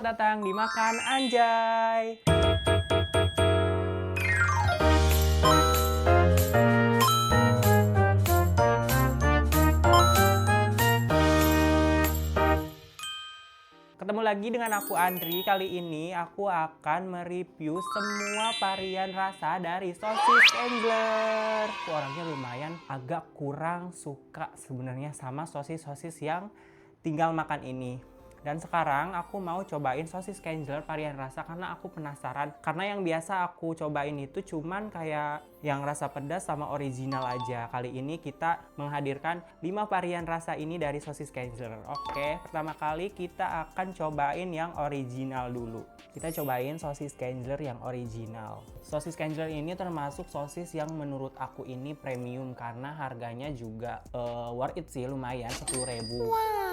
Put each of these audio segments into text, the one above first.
Selamat datang di Makan Anjay. Ketemu lagi dengan aku Andri. Kali ini aku akan mereview semua varian rasa dari sosis Kenzler. Aku orangnya lumayan agak kurang suka sebenarnya sama sosis-sosis yang tinggal makan ini. Dan sekarang aku mau cobain sosis Kenzler varian rasa karena aku penasaran. Karena yang biasa aku cobain itu cuman kayak yang rasa pedas sama original aja. Kali ini kita menghadirkan 5 varian rasa ini dari sosis Kenzler. Oke, pertama kali kita akan cobain yang original dulu. Kita cobain sosis Kenzler yang original. Sosis Kenzler ini termasuk sosis yang menurut aku ini premium karena harganya juga worth it sih, lumayan 10.000.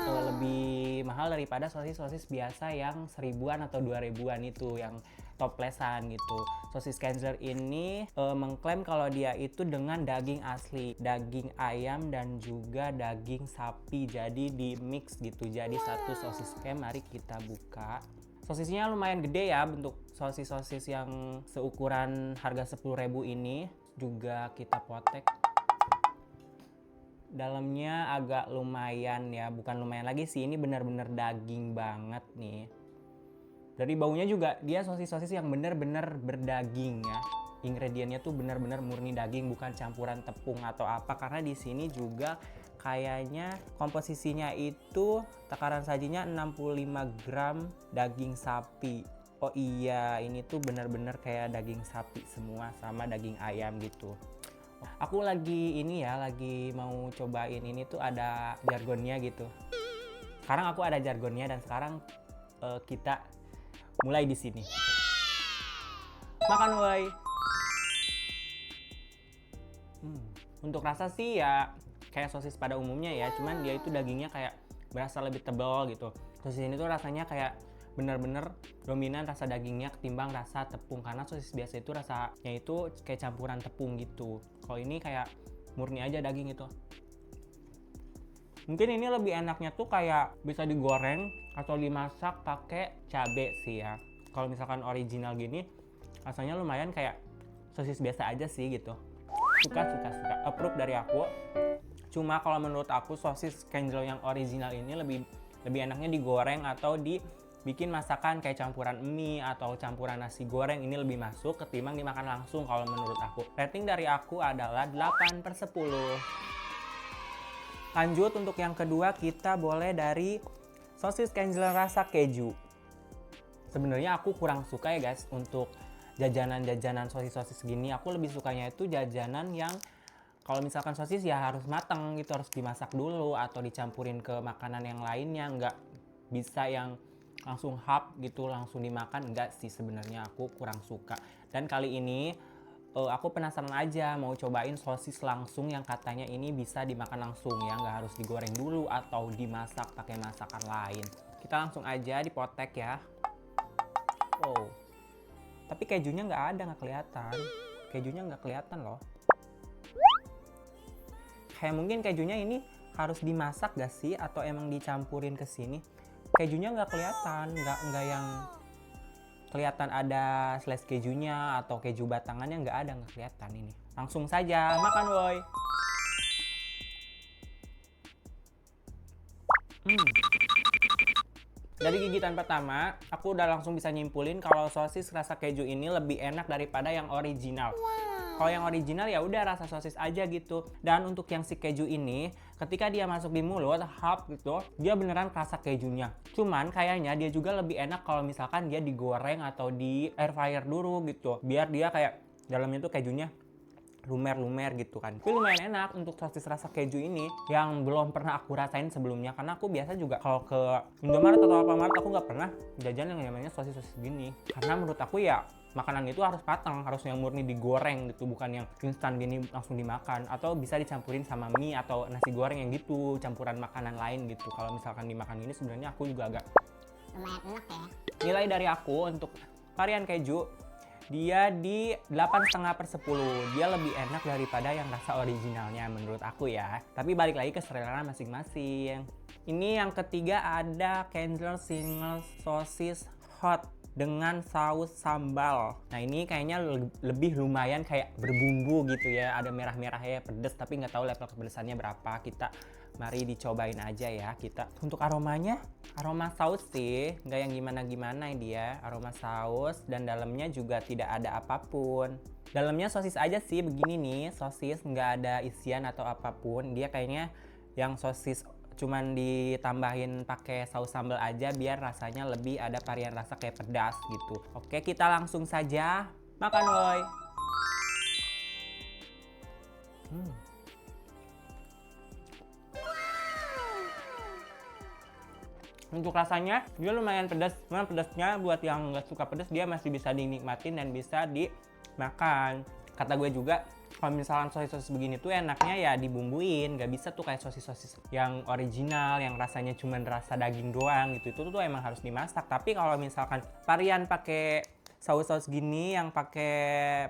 Lebih mahal daripada sosis-sosis biasa yang 1000-an atau 2000-an itu yang toplesan gitu. Sosis Kenzler ini mengklaim kalau dia itu dengan daging asli, daging ayam dan juga daging sapi, jadi di mix gitu, jadi satu sosis. Oke, mari kita buka. Sosisnya lumayan gede ya, bentuk sosis-sosis yang seukuran harga 10.000 ini. Juga kita potek. Dalamnya agak lumayan ya, bukan lumayan lagi sih, ini benar-benar daging banget nih. Dari baunya juga dia sosis-sosis yang benar-benar berdaging ya. Ingredientnya tuh benar-benar murni daging, bukan campuran tepung atau apa. Karena di sini juga kayaknya komposisinya itu takaran sajinya 65 gram daging sapi. Oh iya, ini tuh benar-benar kayak daging sapi semua sama daging ayam gitu. Aku lagi mau cobain ini tuh ada jargonnya gitu. Sekarang aku ada jargonnya dan sekarang kita mulai di sini. Makan woi. Untuk rasa sih ya kayak sosis pada umumnya ya, cuman dia itu dagingnya kayak berasa lebih tebal gitu. Sosis ini tuh rasanya kayak bener-bener dominan rasa dagingnya ketimbang rasa tepung, karena sosis biasa itu rasanya itu kayak campuran tepung gitu. Kalau ini kayak murni aja daging itu. Mungkin ini lebih enaknya tuh kayak bisa digoreng atau dimasak pakai cabe sih ya. Kalau misalkan original gini rasanya lumayan kayak sosis biasa aja sih gitu. Suka approve dari aku. Cuma kalau menurut aku sosis Kenzler yang original ini lebih enaknya digoreng atau dibikin masakan kayak campuran mie atau campuran nasi goreng, ini lebih masuk ketimbang dimakan langsung kalau menurut aku. Rating dari aku adalah 8/10. Lanjut untuk yang kedua, kita boleh dari sosis Kenzler rasa keju. Sebenarnya aku kurang suka ya guys untuk jajanan-jajanan sosis-sosis gini. Aku lebih sukanya itu jajanan yang kalau misalkan sosis ya harus mateng gitu, harus dimasak dulu atau dicampurin ke makanan yang lainnya. Nggak bisa yang langsung hap gitu langsung dimakan, enggak sih, sebenarnya aku kurang suka. Dan kali ini aku penasaran aja mau cobain sosis langsung yang katanya ini bisa dimakan langsung ya, nggak harus digoreng dulu atau dimasak pakai masakan lain. Kita langsung aja dipotek ya. Oh, tapi kejunya nggak ada, nggak kelihatan. Kejunya nggak kelihatan loh. Kayak mungkin kejunya ini harus dimasak gak sih atau emang dicampurin ke sini? Kejunya nggak kelihatan, nggak yang kelihatan ada slice kejunya atau keju batangannya, nggak ada, nggak kelihatan ini. Langsung saja makan woi. Dari gigitan pertama, aku udah langsung bisa nyimpulin kalau sosis rasa keju ini lebih enak daripada yang original. Kalau yang original ya udah rasa sosis aja gitu. Dan untuk yang si keju ini, ketika dia masuk di mulut, hap gitu, dia beneran rasa kejunya. Cuman kayaknya dia juga lebih enak kalau misalkan dia digoreng atau di air fryer dulu gitu. Biar dia kayak dalamnya tuh kejunya lumer-lumer gitu kan. Tapi lumayan enak untuk sosis rasa keju ini yang belum pernah aku rasain sebelumnya. Karena aku biasa juga kalau ke Indomaret atau Alfamart aku nggak pernah jajan yang namanya sosis-sosis gini. Karena menurut aku ya makanan itu harus matang, harus yang murni digoreng gitu, bukan yang instan gini langsung dimakan. Atau bisa dicampurin sama mie atau nasi goreng yang gitu, campuran makanan lain gitu. Kalau misalkan dimakan ini sebenarnya aku juga agak lumayan enak ya. Nilai dari aku untuk varian keju, dia di 8,5/10. Dia lebih enak daripada yang rasa originalnya menurut aku ya. Tapi balik lagi ke selera masing-masing. Ini yang ketiga ada Kenzler Single Sosis hot dengan saus sambal. Nah ini kayaknya lebih lumayan kayak berbumbu gitu ya, ada merah-merahnya, pedes, tapi nggak tahu level kepedesannya berapa. Kita mari dicobain aja ya kita. Untuk aromanya, aroma saus sih, nggak yang gimana-gimana dia, aroma saus, dan dalamnya juga tidak ada apapun. Dalamnya sosis aja sih, begini nih, sosis nggak ada isian atau apapun. Dia kayaknya yang sosis cuman ditambahin pakai saus sambal aja biar rasanya lebih ada varian rasa kayak pedas gitu. Oke, kita langsung saja makan woy. Untuk rasanya dia lumayan pedas, cuman pedasnya buat yang nggak suka pedas dia masih bisa dinikmatin dan bisa dimakan. Kata gue juga, kalau misalkan sosis-sosis begini tuh enaknya ya dibumbuin, nggak bisa tuh kayak sosis-sosis yang original yang rasanya cuma rasa daging doang gitu. Itu tuh emang harus dimasak. Tapi kalau misalkan varian pakai saus-saus gini yang pakai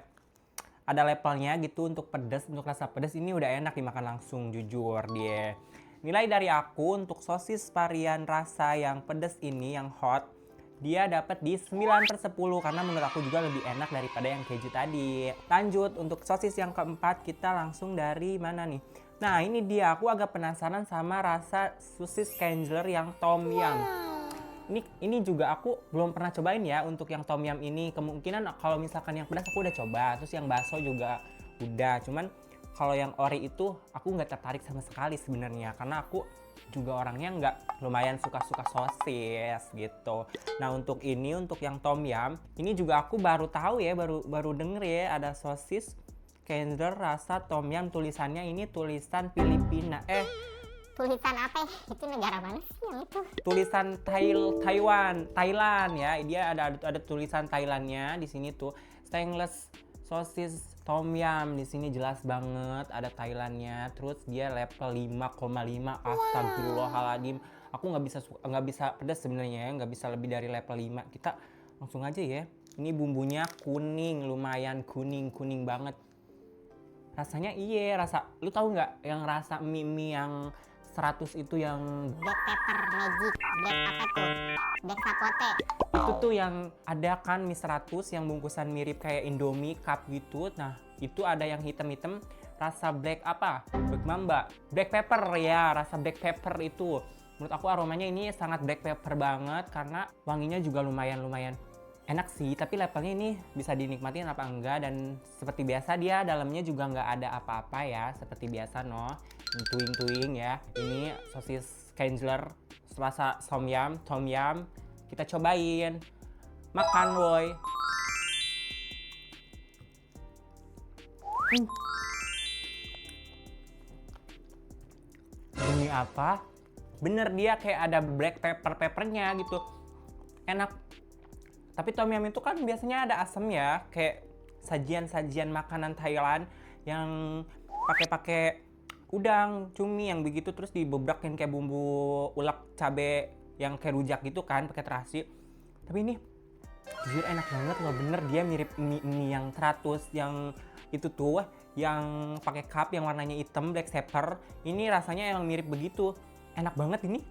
ada levelnya gitu untuk pedas, untuk rasa pedas, ini udah enak dimakan langsung, jujur dia. Nilai dari aku untuk sosis varian rasa yang pedas ini, yang hot, dia dapat di 9/10 karena menurut aku juga lebih enak daripada yang keju tadi. Lanjut, untuk sosis yang keempat kita langsung dari mana nih? Nah ini dia, aku agak penasaran sama rasa sosis Kenzler yang tom yum. Ini juga aku belum pernah cobain ya untuk yang tom yum ini. Kemungkinan kalau misalkan yang pedas aku udah coba, terus yang bakso juga udah. Cuman kalau yang ori itu aku nggak tertarik sama sekali sebenarnya, karena aku juga orangnya nggak lumayan suka-suka sosis gitu. Nah untuk ini, untuk yang tom yum, ini juga aku baru tahu ya, baru denger ya ada sosis Kenzler rasa tom yum. Tulisannya ini tulisan Filipina. Tulisan apa ya? Itu negara mana sih yang itu? Tulisan Thailand ya. Dia ada tulisan Thailandnya di sini tuh. Stainless sosis tom yum, di sini jelas banget ada Thailandnya. Terus dia level 5,5. Astagfirullahaladzim. Aku nggak bisa pedas sebenarnya ya, nggak bisa lebih dari level 5. Kita langsung aja ya. Ini bumbunya kuning, lumayan kuning banget. Rasanya lu tahu nggak yang rasa mie yang 100 itu yang Black pepper magic, black apa tuh? Black sapote. itu tuh yang ada kan mie 100 yang bungkusan mirip kayak Indomie cup gitu. Nah itu ada yang hitam-hitam rasa black apa? Black mamba, black pepper ya, rasa black pepper itu. Menurut aku aromanya ini sangat black pepper banget karena wanginya juga lumayan enak sih. Tapi levelnya ini bisa dinikmatin apa enggak, dan seperti biasa dia dalamnya juga nggak ada apa-apa ya, seperti biasa tuing ya. Ini sosis Kenzler rasa tom yum. Kita cobain. Makan woy. Ini apa? Bener dia kayak ada black peppernya gitu. Enak. Tapi tom yum itu kan biasanya ada asam ya, kayak sajian makanan Thailand yang pakai udang, cumi yang begitu terus dibebrakin kayak bumbu ulek cabe yang kayak rujak gitu kan, pakai terasi. Tapi ini jujur enak banget loh, bener dia mirip mie yang 100 yang itu tuh, yang pakai cup yang warnanya hitam black pepper. Ini rasanya emang mirip begitu. Enak banget ini.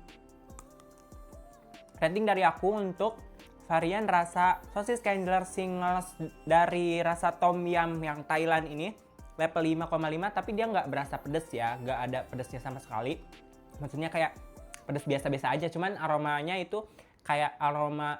Rating dari aku untuk varian rasa sosis Kenzler singles dari rasa tom yum yang Thailand ini level 5,5, tapi dia nggak berasa pedes ya, nggak ada pedesnya sama sekali. Maksudnya kayak pedes biasa-biasa aja, cuman aromanya itu kayak aroma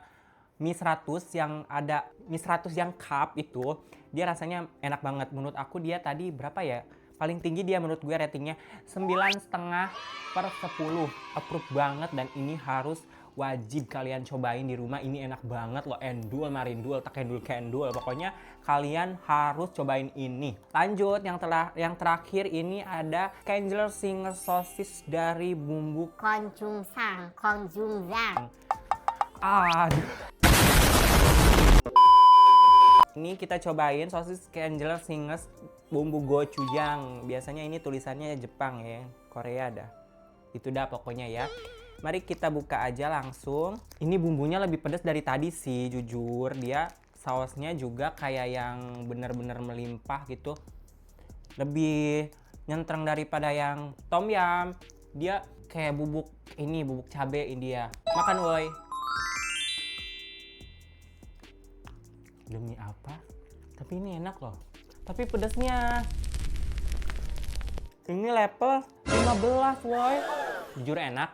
mie 100 yang ada mie 100 yang cup itu, dia rasanya enak banget. Menurut aku dia tadi berapa ya? Paling tinggi dia menurut gue ratingnya 9,5/10. Approve banget, dan ini harus wajib kalian cobain di rumah. Ini enak banget loh, endul marindul tak endul. Pokoknya kalian harus cobain ini. Lanjut, yang terakhir ini ada Kenzler Singer sosis dari bumbu Konjungzang. Aduh. Ini kita cobain sosis Kenzler Singles bumbu gochujang. Biasanya ini tulisannya Jepang ya, Korea dah. Itu dah pokoknya ya. Mari kita buka aja langsung. Ini bumbunya lebih pedas dari tadi sih, jujur. Dia sausnya juga kayak yang bener-bener melimpah gitu. Lebih nyentreng daripada yang tom yum. Dia kayak bubuk cabe ini dia. Makan woy. Demi apa? Tapi ini enak loh. Tapi pedesnya. Ini level 15 woy. Jujur enak.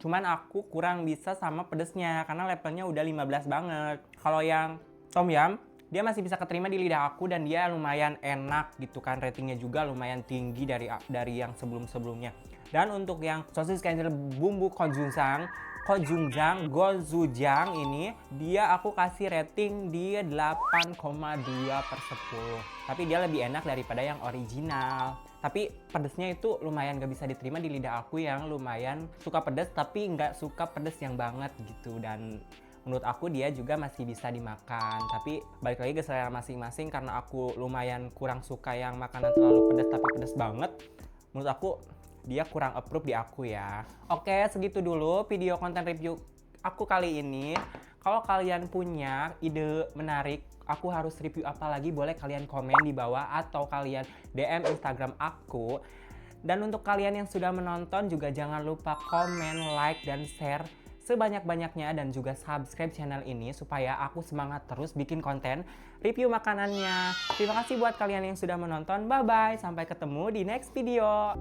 Cuman aku kurang bisa sama pedesnya karena levelnya udah 15 banget. Kalau yang tom yum, dia masih bisa keterima di lidah aku dan dia lumayan enak gitu kan. Ratingnya juga lumayan tinggi dari yang sebelum-sebelumnya. Dan untuk yang sosis cancel bumbu gochujang ini dia aku kasih rating di 8,2/10. Tapi dia lebih enak daripada yang original. Tapi pedesnya itu lumayan gak bisa diterima di lidah aku yang lumayan suka pedes tapi nggak suka pedes yang banget gitu. Dan menurut aku dia juga masih bisa dimakan. Tapi balik lagi ke selera masing-masing karena aku lumayan kurang suka yang makanan terlalu pedes tapi pedes banget. Menurut aku dia kurang approve di aku ya. Oke, segitu dulu video konten review aku kali ini. Kalau kalian punya ide menarik, aku harus review apa lagi, boleh kalian komen di bawah atau kalian DM Instagram aku. Dan untuk kalian yang sudah menonton juga jangan lupa komen, like, dan share sebanyak-banyaknya dan juga subscribe channel ini supaya aku semangat terus bikin konten review makanannya. Terima kasih buat kalian yang sudah menonton. Bye-bye, sampai ketemu di next video.